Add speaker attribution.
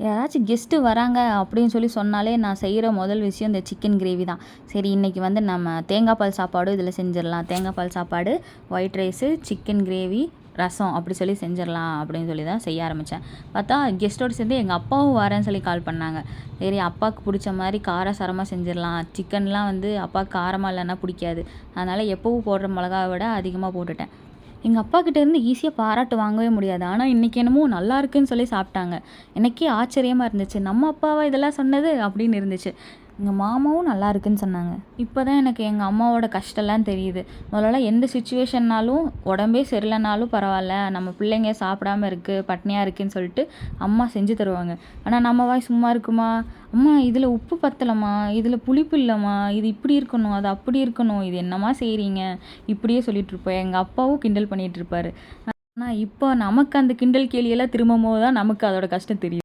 Speaker 1: யாராச்சும் கெஸ்ட்டு வராங்க அப்படின்னு சொல்லி சொன்னாலே நான் செய்கிற முதல் விஷயம் இந்த சிக்கன் கிரேவி தான். சரி இன்றைக்கி வந்து நம்ம தேங்காய் பால் சாப்பாடும் இதில் செஞ்சிடலாம். தேங்காய் பால் சாப்பாடு, ஒயிட் ரைஸு, சிக்கன் கிரேவி, ரசம் அப்படி சொல்லி செஞ்சிடலாம் அப்படின்னு சொல்லி தான் செய்ய ஆரம்பித்தேன். பார்த்தா கெஸ்ட்டோடு சேர்ந்து எங்கள் அப்பாவும் வரேன்னு சொல்லி கால் பண்ணாங்க. சரி அப்பாவுக்கு பிடிச்ச மாதிரி காரசாரமாக செஞ்சிடலாம். சிக்கன்லாம் வந்து அப்பாவுக்கு காரமாக இல்லைன்னா பிடிக்காது. அதனால் எப்போவும் போடுற மிளகாவை விட அதிகமாக போட்டுட்டேன். எங்கள் அப்பாக்கிட்டேருந்து ஈஸியாக பாராட்டு வாங்கவே முடியாது. ஆனால் இன்றைக்கி என்னமோ நல்லா இருக்குன்னு சொல்லி சாப்பிட்டாங்க. எனக்கே ஆச்சரியமாக இருந்துச்சு. நம்ம அப்பாவா இதெல்லாம் சொன்னது அப்படின்னு இருந்துச்சு. எங்கள் மாமாவும் நல்லா இருக்குன்னு சொன்னாங்க. இப்போ தான் எனக்கு எங்கள் அம்மாவோட கஷ்டம்லாம் தெரியுது. முதல்லலாம் எந்த சுச்சுவேஷன்னாலும் உடம்பே சரியில்லைனாலும் பரவாயில்ல, நம்ம பிள்ளைங்க சாப்பிடாம இருக்குது, பட்னியாக இருக்குன்னு சொல்லிட்டு அம்மா செஞ்சு தருவாங்க. ஆனால் நம்ம வாய் சும்மா இருக்குமா? அம்மா இதில் உப்பு பத்தலம்மா, இதில் புளிப்பு இல்லைம்மா, இது இப்படி இருக்கணும், அது அப்படி இருக்கணும், இது என்னம்மா செய்கிறீங்க, இப்படியே சொல்லிகிட்ருப்போம். எங்கள் அப்பாவும் கிண்டல் பண்ணிகிட்ருப்பாரு. ஆனால் இப்போ நமக்கு அந்த கிண்டல் கேலியெல்லாம் திரும்பும்போது தான் நமக்கு அதோட கஷ்டம் தெரியும்.